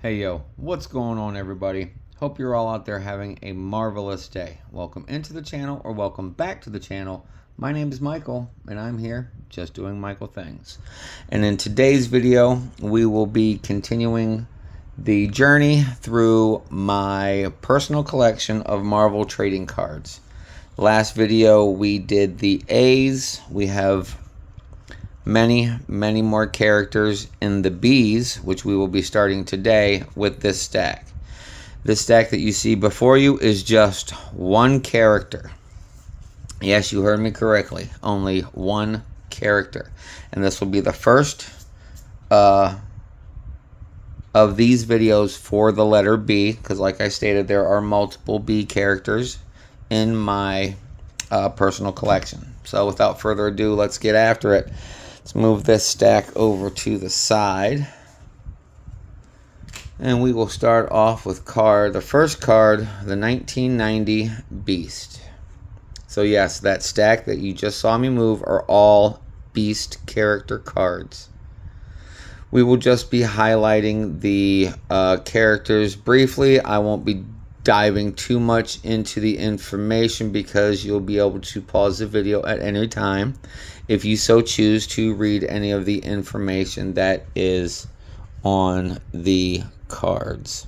Hey yo, what's going on everybody? Hope you're all out there having a marvelous day. Welcome into the channel or welcome back to the channel. My name is Michael and I'm here just doing Michael things. And in today's video, we will be continuing the journey through my personal collection of Marvel trading cards. Last video we did the A's. We have many more characters in the B's, which we will be starting today with this stack. This stack that you see before you is just one character. Yes, you heard me correctly. Only one character. And this will be the first of these videos for the letter B, because like I stated, there are multiple B characters in my personal collection. So without further ado, let's get after it. Let's move this stack over to the side. And we will start off with the first card, the 1990 Beast. So yes, that stack that you just saw me move are all Beast character cards. We will just be highlighting the characters briefly. I won't be diving too much into the information because you'll be able to pause the video at any time if you so choose to read any of the information that is on the cards.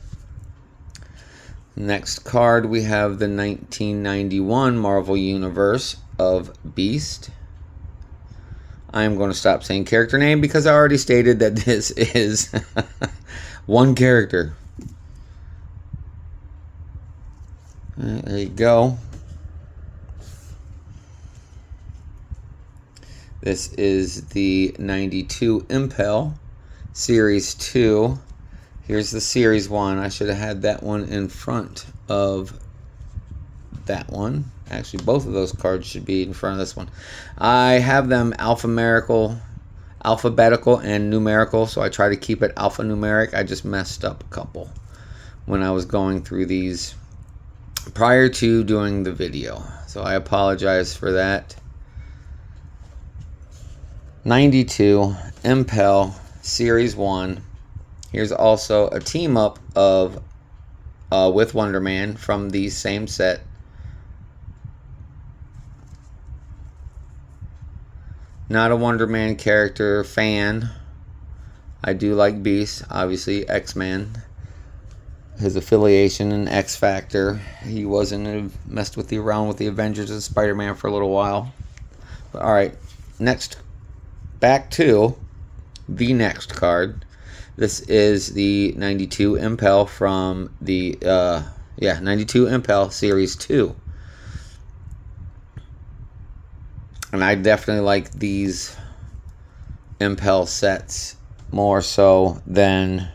Next card, we have the 1991 Marvel Universe of Beast. I am going to stop saying character name because I already stated that this is one character. There you go. This is the 92 Impel Series 2. Here's the Series 1. I should have had that one in front of that one. Actually, both of those cards should be in front of this one. I have them alphabetical and numerical, so I try to keep it alphanumeric. I just messed up a couple when I was going through these prior to doing the video, so I apologize for that. 92 Impel Series 1. Here's also a team up of with Wonder Man from the same set. Not a Wonder Man character fan. I do like Beast, obviously X-Man. His affiliation in X Factor. He wasn't messed with around with the Avengers and Spider-Man for a little while. But alright, next, back to the next card. This is the 92 Impel from the 92 Impel Series 2. And I definitely like these Impel sets more so than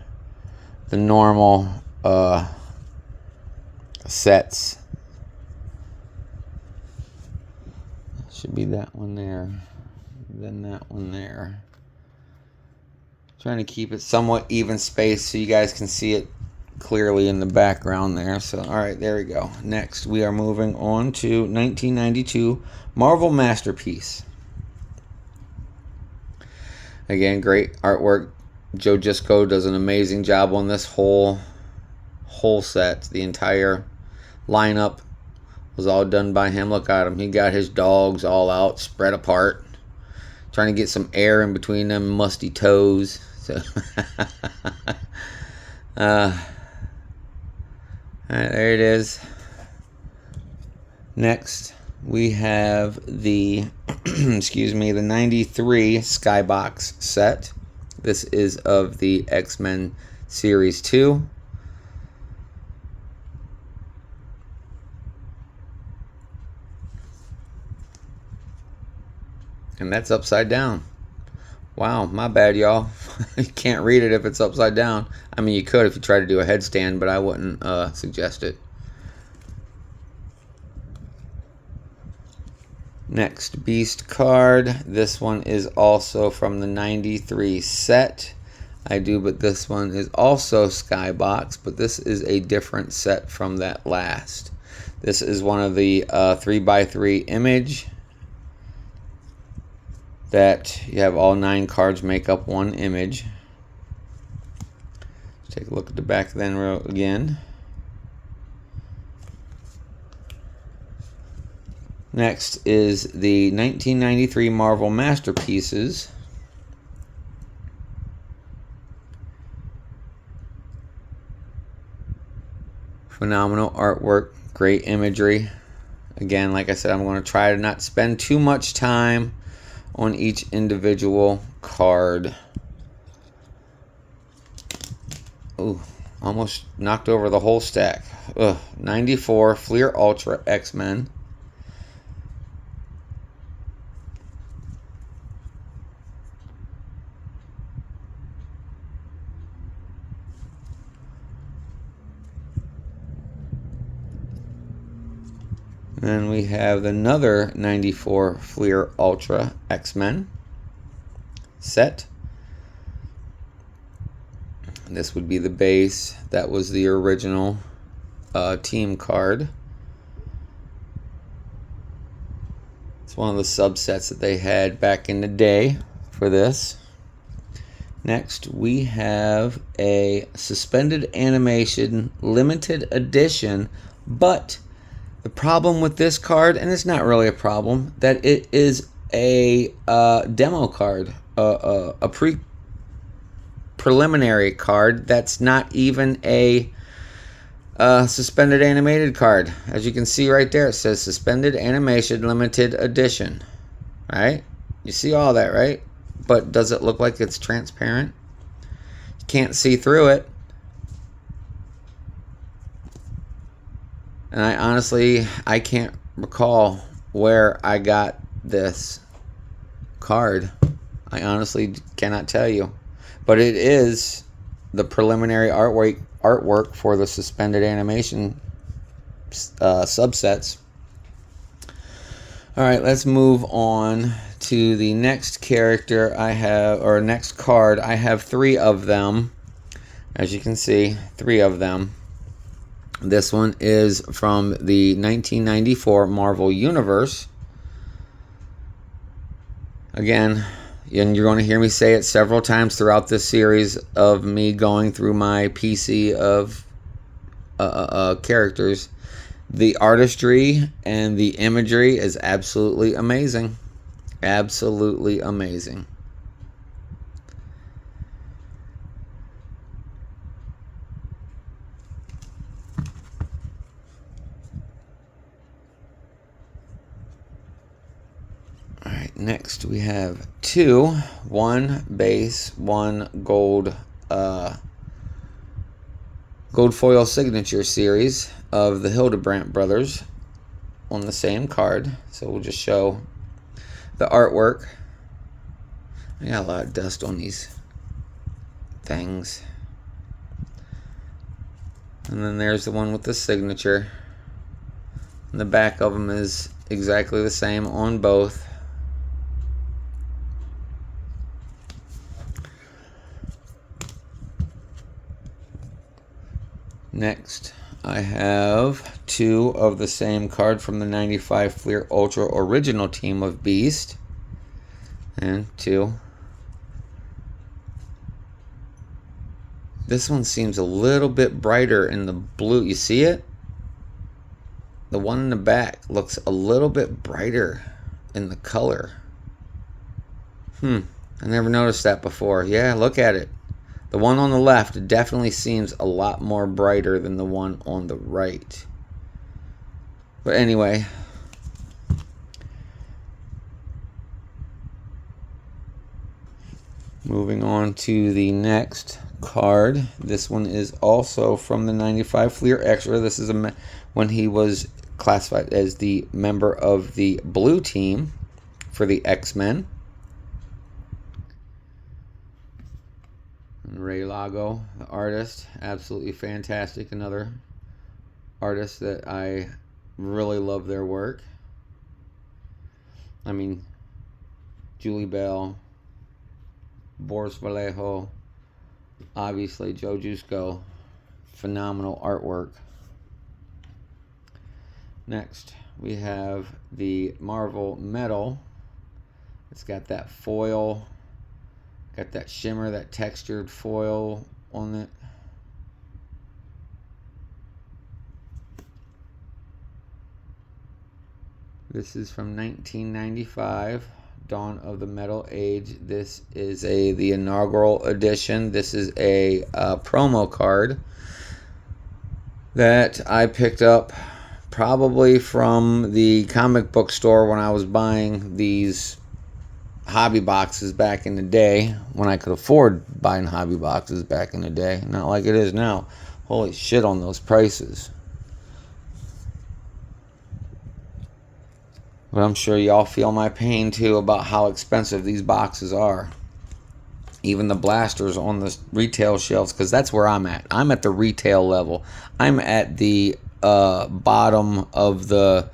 the normal sets. Should be that one there, then that one there. Trying to keep it somewhat even spaced so you guys can see it clearly in the background there. So alright, there we go. Next we are moving on to 1992 Marvel Masterpiece. Again, great artwork. Joe Gisko does an amazing job on this whole set. The entire lineup was all done by him. Look at him. He got his dogs all out, spread apart, trying to get some air in between them musty toes. So there it is. Next we have the excuse me, the 93 Skybox set. This is of the X-Men Series 2. And that's upside down. Wow, my bad, y'all. You can't read it if it's upside down. I mean, you could if you try to do a headstand, but I wouldn't suggest it. Next Beast card. This one is also from the 93 set. But this one is also Skybox, but this is a different set from that last. This is one of the 3x3 image that you have all 9 cards make up one image. Take a look at the back then again. Next is the 1993 Marvel Masterpieces. Phenomenal artwork, great imagery. Again, like I said, I'm going to try to not spend too much time on each individual card. Ooh, almost knocked over the whole stack. Ugh, 94 Fleer Ultra X-Men. Then we have another 94 Fleer Ultra X-Men set. This would be the base. That was the original team card. It's one of the subsets that they had back in the day for this. Next, we have a suspended animation limited edition, but the problem with this card, and it's not really a problem, that it is a demo card, a preliminary card that's not even a suspended animated card. As you can see right there, it says suspended animation limited edition. Right? You see all that, right? But does it look like it's transparent? You can't see through it. And I can't recall where I got this card. I honestly cannot tell you. But it is the preliminary artwork for the suspended animation subsets. All right, let's move on to the next character I have, or next card. I have 3 of them. As you can see, 3 of them. This one is from the 1994 Marvel Universe. Again, and you're going to hear me say it several times throughout this series of me going through my PC of characters. The artistry and the imagery is absolutely amazing. Absolutely amazing. Alright, next we have 2, 1 base, 1 gold gold foil signature series of the Hildebrandt brothers on the same card. So we'll just show the artwork. I got a lot of dust on these things. And then there's the one with the signature. And the back of them is exactly the same on both. Next, I have 2 of the same card from the 95 Fleer Ultra original team of Beast. And 2. This one seems a little bit brighter in the blue. You see it? The one in the back looks a little bit brighter in the color. I never noticed that before. Yeah, look at it. The one on the left definitely seems a lot more brighter than the one on the right. But anyway, moving on to the next card. This one is also from the 95 Fleer Extra. This is when he was classified as the member of the blue team for the X-Men. Ray Lago, the artist, absolutely fantastic. Another artist that I really love their work. I mean, Julie Bell, Boris Vallejo, obviously Joe Jusko, phenomenal artwork. Next, we have the Marvel Metal. It's got that foil. Got that shimmer, that textured foil on it. This is from 1995, Dawn of the Metal Age. This is the inaugural edition. This is a promo card that I picked up probably from the comic book store when I was buying these hobby boxes back in the day, when I could afford buying hobby boxes back in the day. Not like it is now. Holy shit on those prices. But I'm sure y'all feel my pain too about how expensive these boxes are. Even the blasters on the retail shelves, because that's where I'm at. I'm at the retail level. I'm at the bottom of the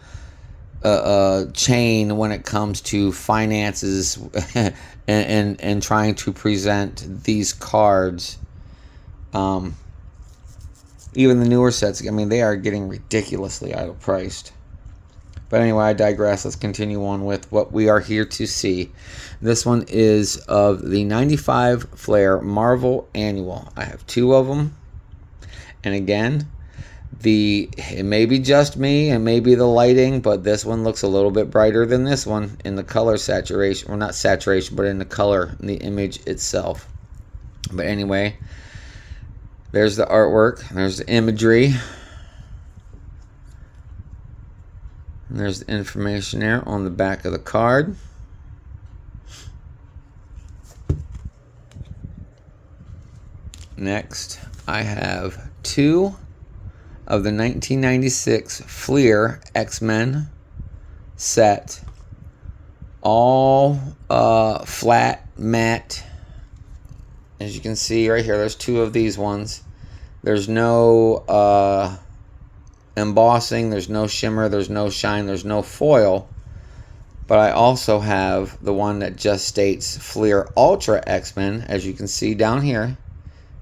chain when it comes to finances and trying to present these cards. Even the newer sets, I mean, they are getting ridiculously overpriced. But anyway, I digress. Let's continue on with what we are here to see. This one is of the 95 Flair Marvel Annual. I have two of them. And again, it may be just me and maybe the lighting, but this one looks a little bit brighter than this one in the color saturation. Well, not saturation, but in the color, in the image itself. But anyway, there's the artwork. There's the imagery. And there's the information there on the back of the card. Next, I have two of the 1996 Fleer X-Men set. All flat matte. As you can see right here, there's two of these ones. There's no embossing, there's no shimmer, there's no shine, there's no foil. But I also have the one that just states Fleer Ultra X-Men, as you can see down here,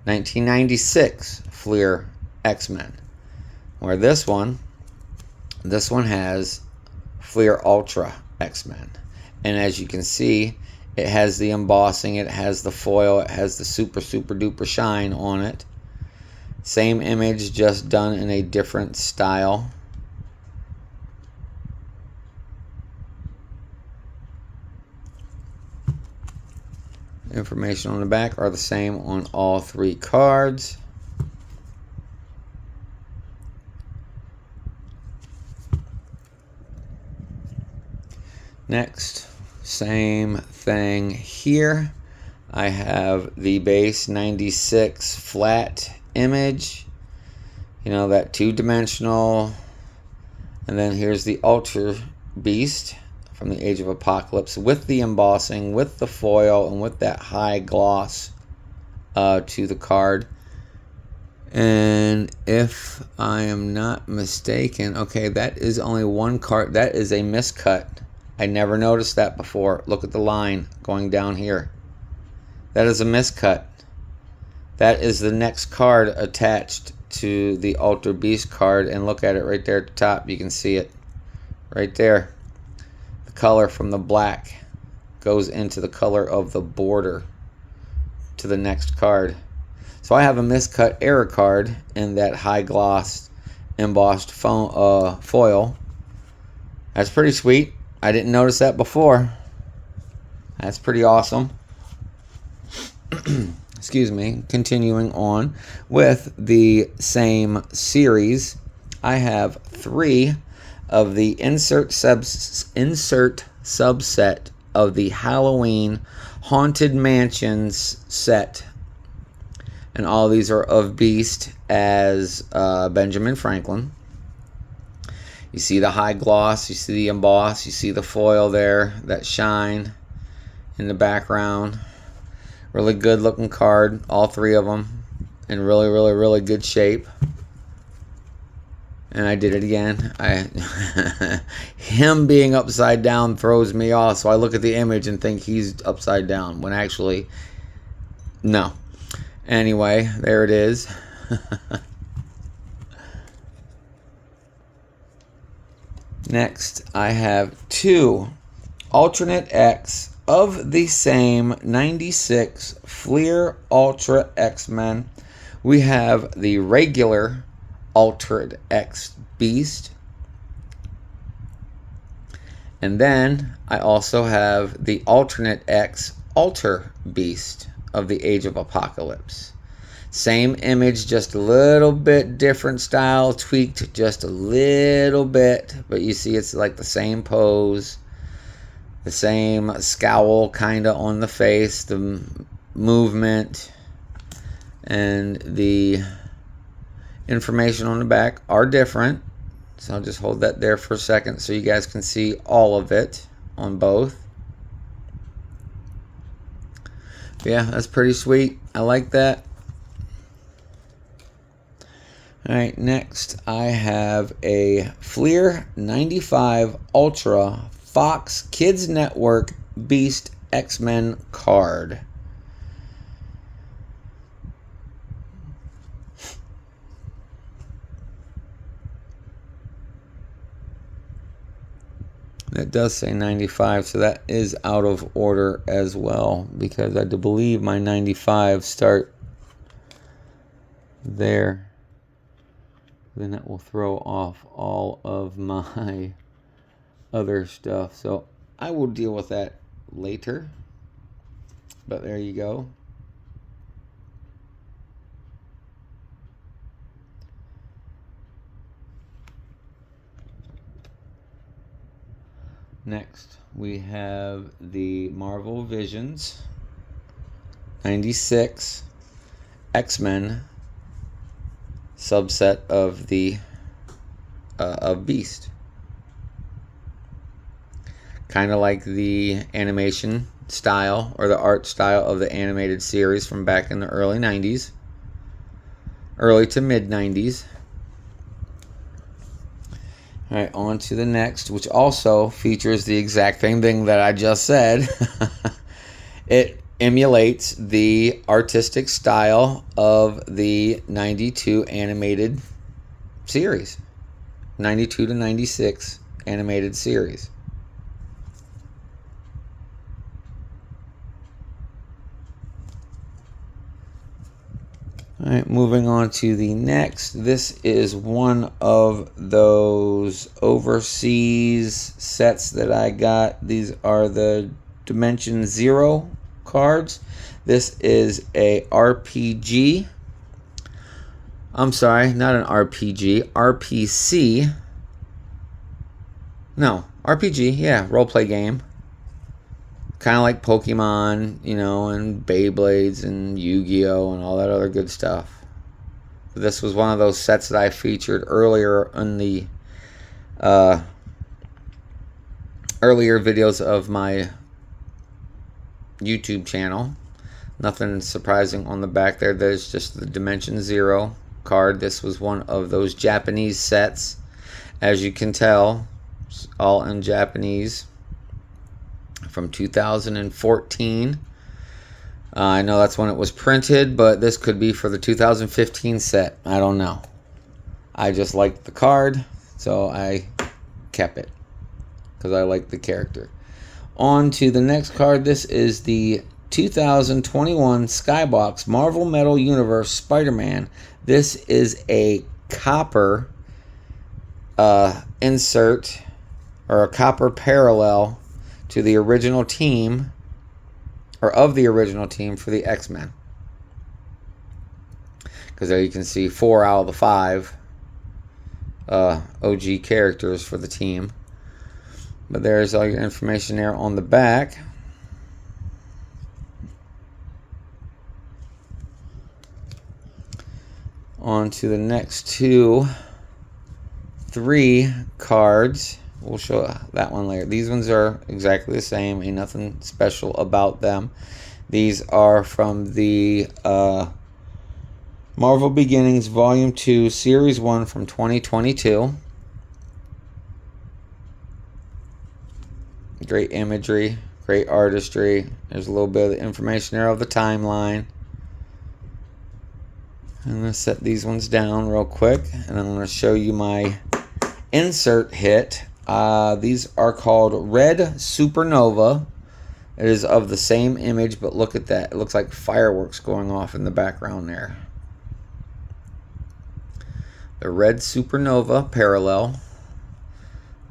1996 Fleer X-Men. Where this one has Fleer Ultra X-Men. And as you can see, it has the embossing, it has the foil, it has the super duper shine on it. Same image, just done in a different style. Information on the back are the same on all three cards. Next, same thing here. I have the base 96 flat image, you know, that two-dimensional, and then here's the Ultra Beast from the Age of Apocalypse with the embossing, with the foil, and with that high gloss to the card. And if I am not mistaken, okay, that is only one card. That is a miscut. I never noticed that before. Look at the line going down here. That is a miscut. That is the next card attached to the Ultra Beast card. And look at it right there at the top. You can see it right there. The color from the black goes into the color of the border to the next card. So I have a miscut error card in that high gloss embossed foil. That's pretty sweet. I didn't notice that before. That's pretty awesome. Excuse me. Continuing on with the same series, I have three of the insert subset of the Halloween Haunted Mansions set. And all these are of Beast as Benjamin Franklin. You see the high gloss, you see the emboss, you see the foil there, that shine in the background. Really good looking card, all three of them, in really good shape. And I did it again. Him being upside down throws me off, so I look at the image and think he's upside down, when actually, no. Anyway, there it is. Next, I have two alternate X of the same 96 Fleer Ultra X-Men. We have the regular Altered X Beast. And then I also have the Alternate X Alter Beast of the Age of Apocalypse. Same image, just a little bit different style, tweaked just a little bit, but you see it's like the same pose, the same scowl kind of on the face, the movement, and the information on the back are different. So I'll just hold that there for a second so you guys can see all of it on both. Yeah, that's pretty sweet. I like that. Alright, next I have a Fleer 95 Ultra Fox Kids Network Beast X-Men card. That does say 95, so that is out of order as well, because I do believe my 95 start there. Then that will throw off all of my other stuff. So I will deal with that later. But there you go. Next, we have the Marvel Visions 96 X-Men subset of the of Beast. Kind of like the animation style or the art style of the animated series from back in the early 90s. Early to mid 90s. Alright, on to the next, which also features the exact same thing that I just said. It emulates the artistic style of the 92 animated series. 92 to 96 animated series. Alright, moving on to the next. This is one of those overseas sets that I got. These are the Dimension Zero cards. This is a RPG. I'm sorry, not an RPG. RPC. No, RPG, yeah, roleplay game. Kind of like Pokemon, you know, and Beyblades and Yu-Gi-Oh! And all that other good stuff. This was one of those sets that I featured earlier in the earlier videos of my YouTube channel. Nothing surprising on the back there. There's just the Dimension Zero card. This was one of those Japanese sets. As you can tell, it's all in Japanese. From 2014. I know that's when it was printed, but this could be for the 2015 set. I don't know. I just liked the card, so I kept it because I like the character. On to the next card. This is the 2021 Skybox Marvel Metal Universe Spider-Man. This is a copper insert or a copper parallel to the original team, or of the original team for the X-Men. Because there you can see 4 out of the 5 OG characters for the team. But there's all your information there on the back. On to the next 3 cards. We'll show that one later. These ones are exactly the same. Ain't nothing special about them. These are from the Marvel Beginnings Volume 2, Series 1 from 2022. Great imagery, great artistry. There's a little bit of the information there of the timeline. I'm going to set these ones down real quick, and I'm going to show you my insert hit. These are called Red Supernova. It is of the same image, but look at that. It looks like fireworks going off in the background there. The Red Supernova parallel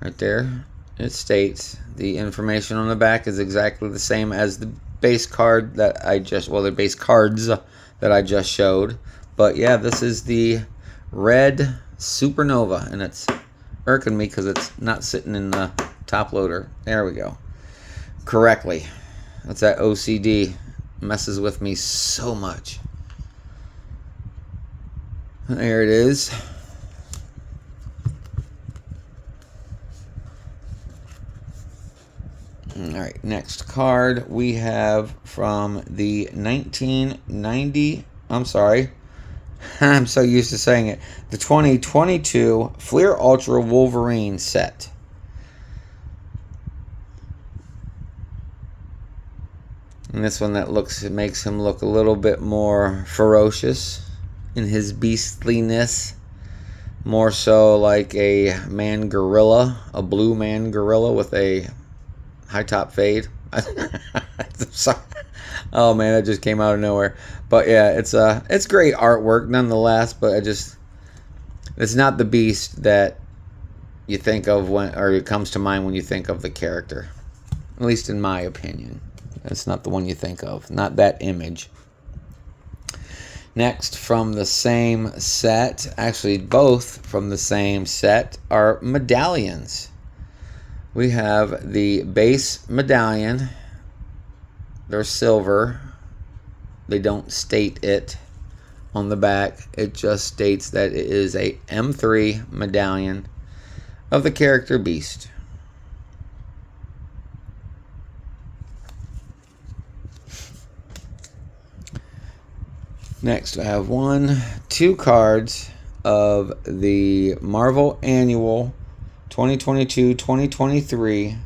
right there. it states the information on the back is exactly the same as the base card that I just, well, the base cards that I just showed. But yeah, this is the red Supernova, and it's irking me because it's not sitting in the top loader. There we go. Correctly. That's that OCD. Messes with me so much. There it is. Alright, next card we have from the 1990, I'm sorry, I'm so used to saying it, the 2022 Fleer Ultra Wolverine set. And this one that looks, it makes him look a little bit more ferocious in his beastliness. More so like a man gorilla, a blue man gorilla with a high top fade. Sorry. Oh man, that just came out of nowhere. But yeah, it's great artwork nonetheless. But it's not the beast that you think of when, or it comes to mind when you think of the character. At least in my opinion, it's not the one you think of. Not that image. Next, from the same set, actually both from the same set, are medallions. We have the base medallion. They're silver. They don't state it on the back. It just states that it is a M3 medallion of the character Beast. Next, I have 2 cards of the Marvel Annual 2022-2023.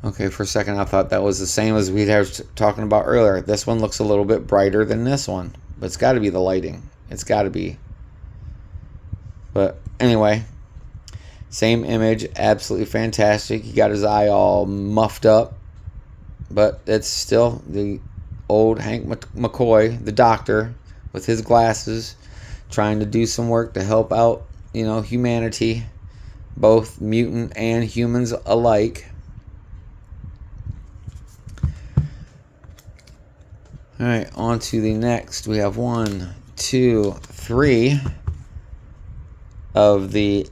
Okay, for a second I thought that was the same as we were talking about earlier. This one looks a little bit brighter than this one, but it's got to be the lighting. It's got to be. But anyway, same image, absolutely fantastic. He got his eye all muffed up, but it's still the old Hank McCoy, the doctor, with his glasses, trying to do some work to help out, humanity, both mutant and humans alike. All right, on to the next. We have 1, 2, 3 of the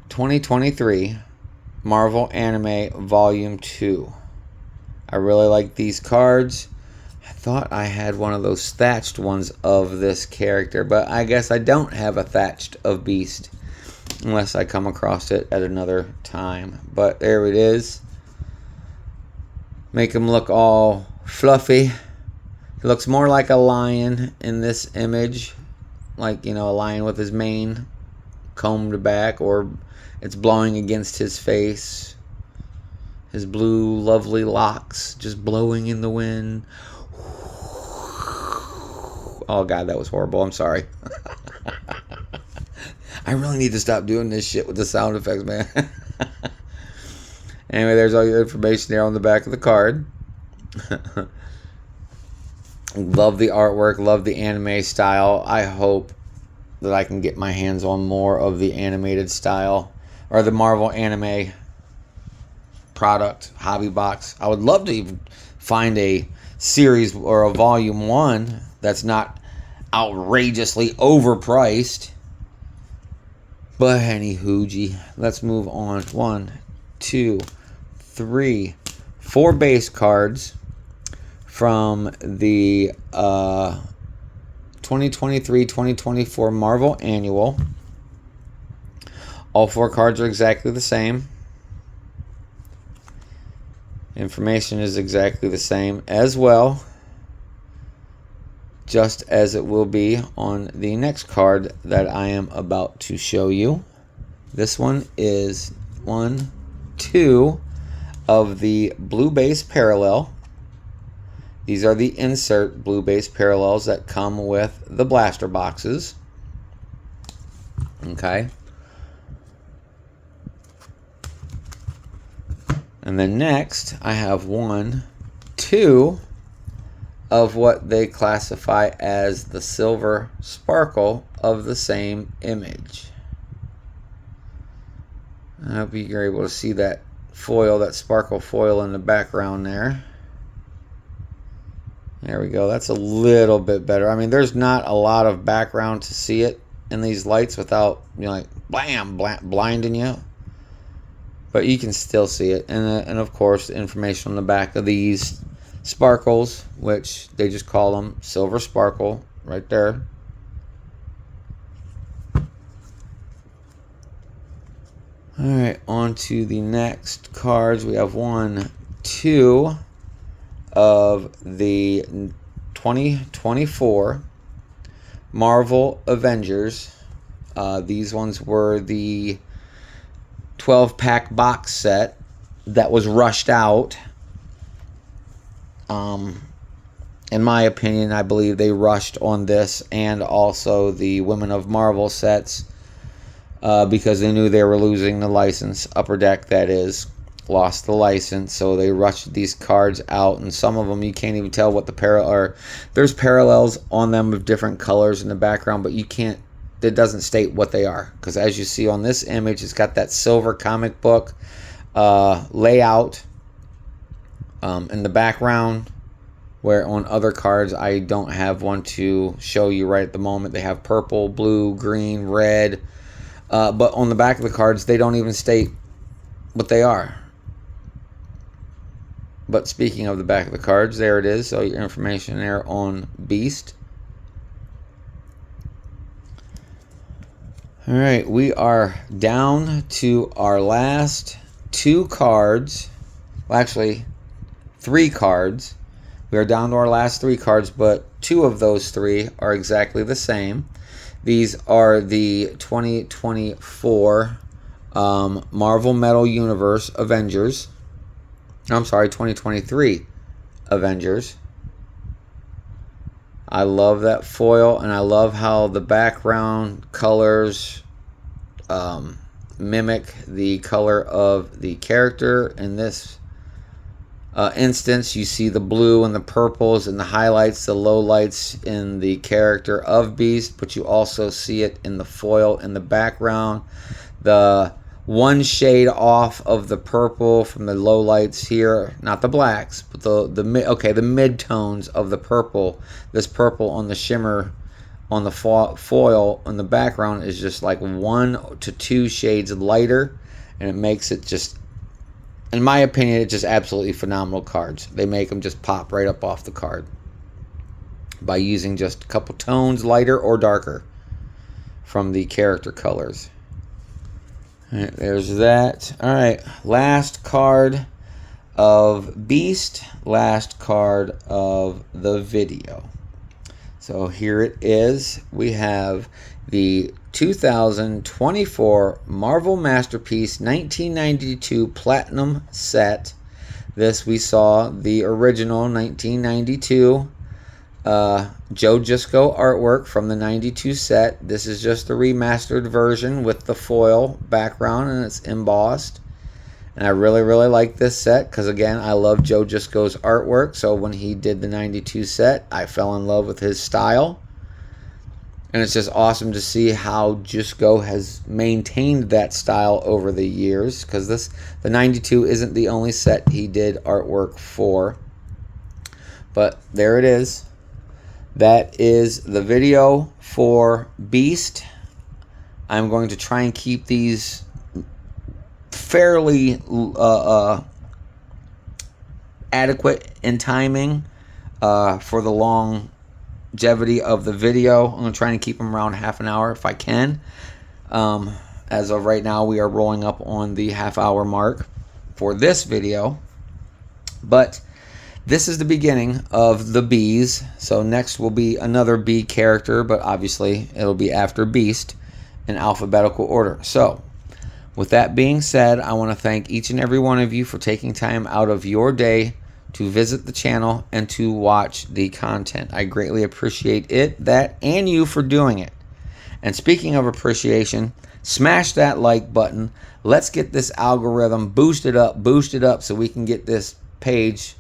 2023 Marvel Anime Volume 2. I really like these cards. I thought I had one of those thatched ones of this character, but I guess I don't have a thatched of Beast unless I come across it at another time. But there it is. Make him look all fluffy. He looks more like a lion in this image, like, a lion with his mane combed back, or it's blowing against his face. His blue, lovely locks just blowing in the wind. Oh God, that was horrible. I'm sorry. I really need to stop doing this shit with the sound effects, man. Anyway, there's all your information there on the back of the card. Love the artwork, love the anime style. I hope that I can get my hands on more of the animated style, or the Marvel anime product, hobby box. I would love to even find a series or a volume 1 that's not outrageously overpriced. But anywho, let's move on. 1, 2, 3, 4 base cards from the 2023-2024 Marvel Annual. All 4 cards are exactly the same. Information is exactly the same as well, just as it will be on the next card that I am about to show you. This one is 1, 2 of the blue base parallel. These are the insert blue base parallels that come with the blaster boxes. Okay. And then next, I have 1, 2 of what they classify as the silver sparkle of the same image. I hope you're able to see that foil, that sparkle foil in the background there. There we go. That's a little bit better. I mean, there's not a lot of background to see it in these lights without, like, blam, blinding you. But you can still see it. And of course, the information on the back of these sparkles, which they just call them silver sparkle, right there. Alright, on to the next cards. We have 1, 2 of the 2024 Marvel Avengers. These ones were the 12-pack box set that was rushed out. In my opinion, I believe they rushed on this and also the Women of Marvel sets because they knew they were losing the license. Upper Deck, that is, lost the license, so they rushed these cards out, and some of them you can't even tell what the parallel are. There's parallels on them of different colors in the background, but you can't, it doesn't state what they are, because as you see on this image, it's got that silver comic book layout in the background, where on other cards I don't have one to show you right at the moment. They have purple, blue, green, red, but on the back of the cards they don't even state what they are. But speaking of the back of the cards, there it is. So your information there on Beast. Alright, we are down to our last 2 cards. Well, actually, 3 cards. We are down to our last 3 cards, but 2 of those 3 are exactly the same. These are the 2024 Marvel Metal Universe Avengers. I'm sorry, 2023 Avengers. I love that foil, and I love how the background colors mimic the color of the character. In this instance, you see the blue and the purples and the highlights, the lowlights in the character of Beast, but you also see it in the foil in the background. The one shade off of the purple from the lowlights here, not the blacks, but the mid tones of the purple. This purple on the shimmer on the foil in the background is just like 1 to 2 shades lighter, and it makes it just, in my opinion, it's just absolutely phenomenal cards. They make them just pop right up off the card by using just a couple tones lighter or darker from the character colors. All right, there's that. All right, last card of Beast, last card of the video. So here it is. We have the 2024 Marvel Masterpiece 1992 Platinum set. This we saw the original 1992 Joe Jusko artwork from the 92 set. This is just the remastered version with the foil background, and it's embossed. And I really, really like this set because, again, I love Joe Jusko's artwork. So when he did the 92 set, I fell in love with his style. And it's just awesome to see how Jusko has maintained that style over the years, because the 92 isn't the only set he did artwork for. But there it is. That is the video for Beast. I'm going to try and keep these fairly adequate in timing for the longevity of the video. I'm going to try and keep them around half an hour if I can. As of right now, we are rolling up on the half-hour mark for this video. But this is the beginning of the Bees. So next will be another Bee character, but obviously it'll be after Beast in alphabetical order. So with that being said, I want to thank each and every one of you for taking time out of your day to visit the channel and to watch the content. I greatly appreciate it, that, and you for doing it. And speaking of appreciation, smash that like button. Let's get this algorithm boosted up so we can get this page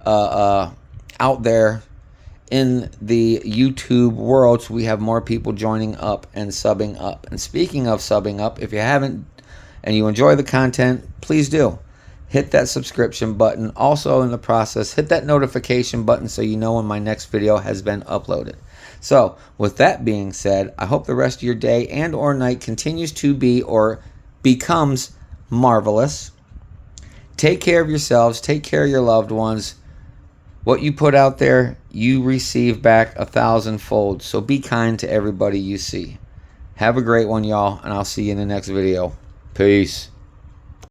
out there in the YouTube world, so we have more people joining up and subbing up. And speaking of subbing up, if you haven't and you enjoy the content, please do. Hit that subscription button. Also in the process, hit that notification button so you know when my next video has been uploaded. So with that being said, I hope the rest of your day and or night continues to be or becomes marvelous. Take care of yourselves. Take care of your loved ones. What you put out there, you receive back 1,000-fold. So be kind to everybody you see. Have a great one, y'all, and I'll see you in the next video. Peace.